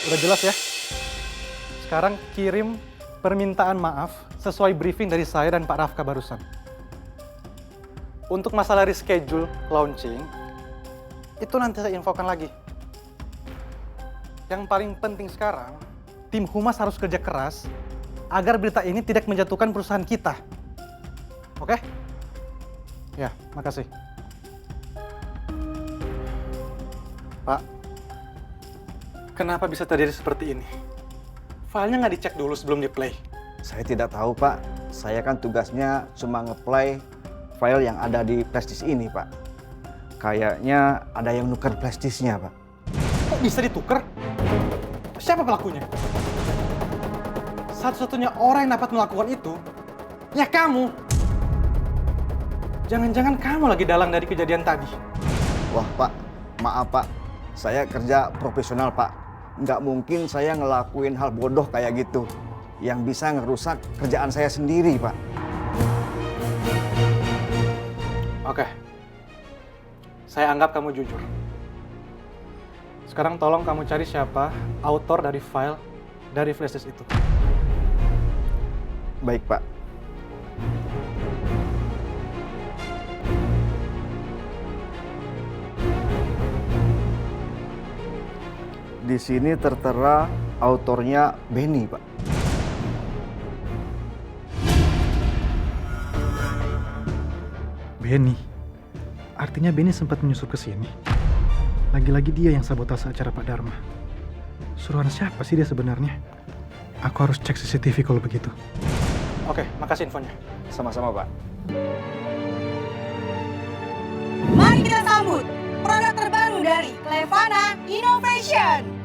Udah jelas ya? Sekarang kirim permintaan maaf sesuai briefing dari saya dan Pak Rafka barusan. Untuk masalah reschedule launching, itu nanti saya infokan lagi. Yang paling penting sekarang, tim Humas harus kerja keras agar berita ini tidak menjatuhkan perusahaan kita. Oke? Ya, makasih. Pak, kenapa bisa terjadi seperti ini? Filenya nggak dicek dulu sebelum di-play. Saya tidak tahu, Pak. Saya kan tugasnya cuma nge-play file yang ada di flashdisk ini, Pak. Kayaknya ada yang nuker flashdisknya, Pak. Kok bisa ditukar? Siapa pelakunya? Satu-satunya orang yang dapat melakukan itu, ya kamu. Jangan-jangan kamu lagi dalang dari kejadian tadi. Wah, Pak. Maaf, Pak. Saya kerja profesional, Pak. Nggak mungkin saya ngelakuin hal bodoh kayak gitu. Yang bisa ngerusak kerjaan saya sendiri, Pak. Oke. Saya anggap kamu jujur. Sekarang tolong kamu cari siapa autor dari file dari flashdisk itu. Baik, Pak. Di sini tertera autornya Benny, Pak. Benny? Artinya Benny sempat menyusup ke sini. Lagi-lagi dia yang sabotase acara Pak Dharma. Suruhan siapa sih dia sebenarnya? Aku harus cek CCTV kalau begitu. Oke, makasih infonya. Sama-sama, Pak. Mari kita sambut produk terbaru dari Clevana Innovation.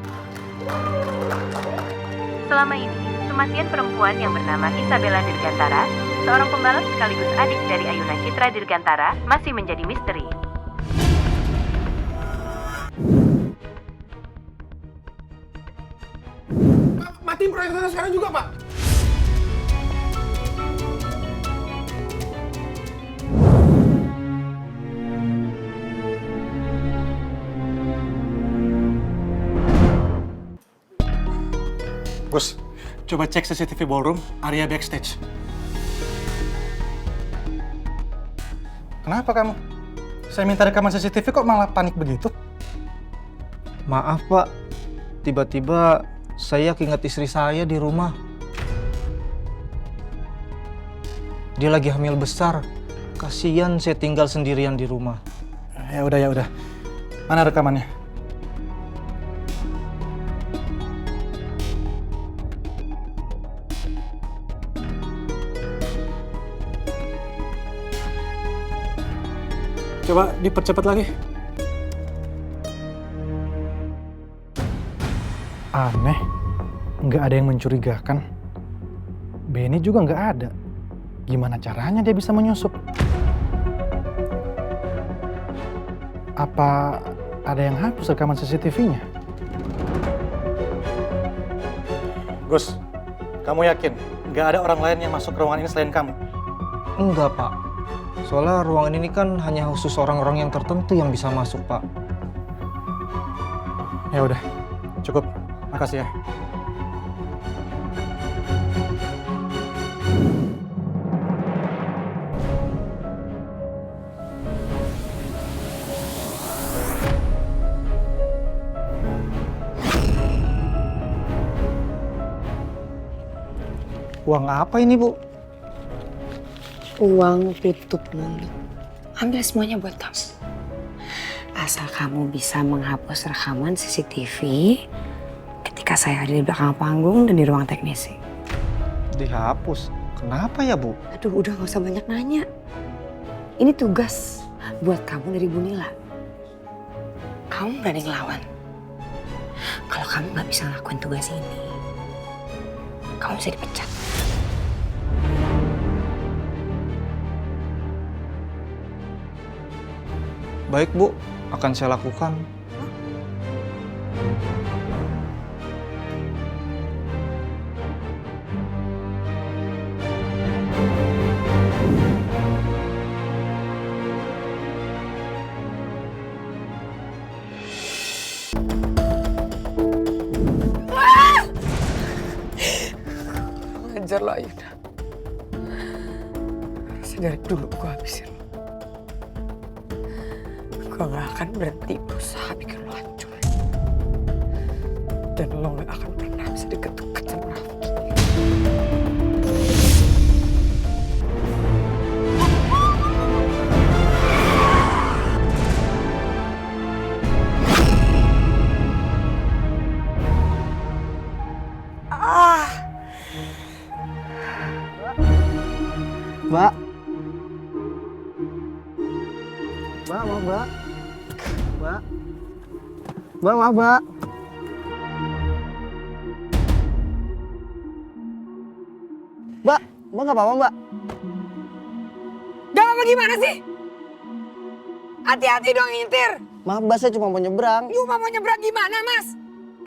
Selama ini, kematian perempuan yang bernama Isabella Dirgantara, seorang pembalap sekaligus adik dari Ayuna Citra Dirgantara, masih menjadi misteri. Matiin proyek saya sekarang juga, Pak. Gus, coba cek CCTV ballroom, area backstage. Kenapa kamu? Saya minta rekaman CCTV kok malah panik begitu? Maaf, Pak. Tiba-tiba saya keinget istri saya di rumah. Dia lagi hamil besar. Kasihan saya tinggal sendirian di rumah. Ya udah. Mana rekamannya? Coba dipercepat lagi. Aneh, nggak ada yang mencurigakan. Benny juga nggak ada. Gimana caranya dia bisa menyusup? Apa ada yang hapus rekaman CCTV-nya? Gus, kamu yakin nggak ada orang lain yang masuk ke ruangan ini selain kamu? Enggak, Pak. Soalnya ruangan ini kan hanya khusus orang-orang yang tertentu yang bisa masuk, Pak. Ya udah, cukup. Makasih ya. Uang apa ini, Bu? Uang tutup mulut. Ambil semuanya buat kamu. Asal kamu bisa menghapus rekaman CCTV ketika saya ada di belakang panggung dan di ruang teknisi. Dihapus. Kenapa ya, Bu? Aduh, udah gak usah banyak nanya. Ini tugas buat kamu dari Bu Nila. Kamu berani ngelawan. Kalau kamu gak bisa ngelakuin tugas ini, kamu bisa dipecat. Baik, Bu. Akan saya lakukan. ngejar lo Ayunda. Harusnya dari dulu gue habisin lo. Gue gak akan berhenti berusaha bikin lo hancur. Dan lo gak akan pernah bisa deket-deket sama Rafki. Mbak. Mbak, maaf mbak. Mbak. Mbak, maaf mbak. Mbak, mbak nggak apa-apa mbak? Gak apa gimana sih? Hati-hati dong nyetir. Maaf mbak, saya cuma mau nyebrang. Cuma mau nyebrang gimana mas?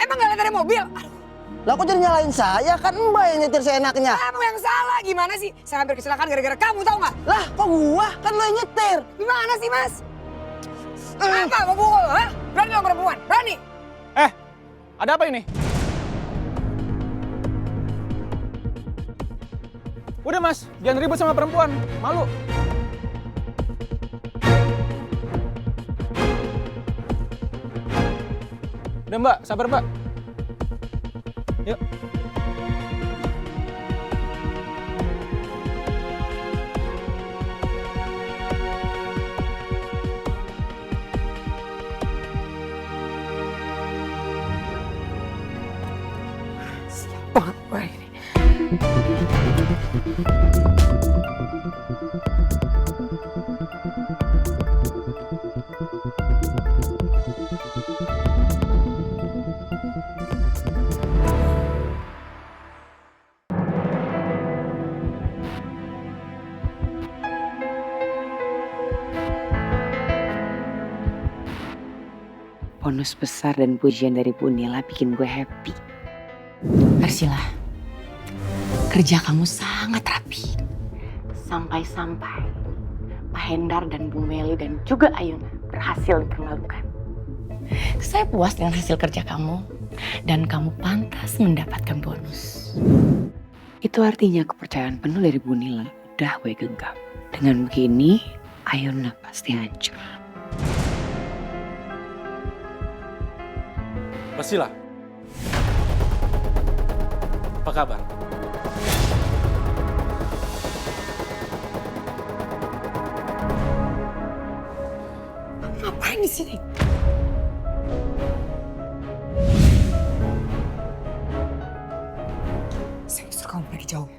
Emang gak lihat ada mobil? Aduh, Lah kok jadi nyalain saya? Kan mbak yang nyetir seenaknya. kamu yang salah gimana sih? Saya hampir kecelakaan gara-gara kamu tau gak? Lah kok gua? Kan lo yang nyetir. Gimana sih mas? Apa mau pukul? Hah? Berani lo perempuan? Berani? Ada apa ini? Udah mas, jangan ribut sama perempuan. Malu. Udah mbak, sabar mbak. Yuk. Banget gue ini. Bonus besar dan pujian dari Bu Nila bikin gue happy. Arsila, kerja kamu sangat rapi. Sampai-sampai Pak Hendar dan Bu Meli dan juga Ayuna berhasil dipermalukan. Saya puas dengan hasil kerja kamu dan kamu pantas mendapatkan bonus. Itu artinya kepercayaan penuh dari Bu Nila udah gue genggam. Dengan begini, Ayuna pasti hancur. Basila, apa kabar? Ngapain di sini? Saya suruh kamu pergi jauh.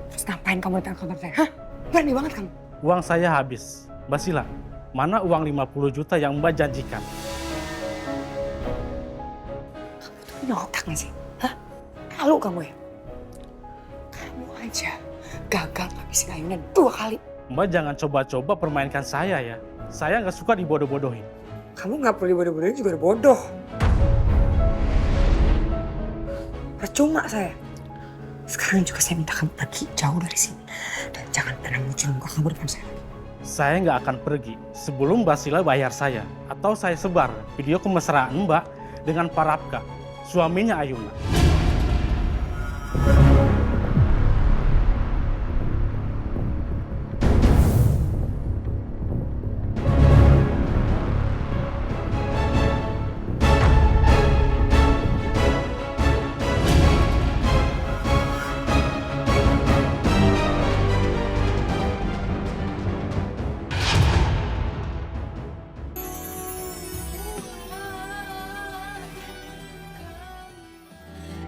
Terus ngapain kamu datang ke kantor saya? Hah? Berani banget kamu. Uang saya habis. Basila, mana uang 50 juta yang Mbak janjikan? Punya otak gak sih? Hah? Halu kamu ya? Kamu aja gagal ngabisin Ayuna 2 kali. Mbak jangan coba-coba permainkan saya ya. Saya nggak suka dibodoh-bodohin. Kamu gak perlu dibodoh-bodohin juga udah bodoh. Percuma saya. Sekarang juga saya minta kamu pergi jauh dari sini. Dan jangan pernah muncul muka kamu depan saya. Saya nggak akan pergi sebelum Basila bayar saya. Atau saya sebar video kemesraan Mbak dengan Pak Rapka, suaminya Ayuna.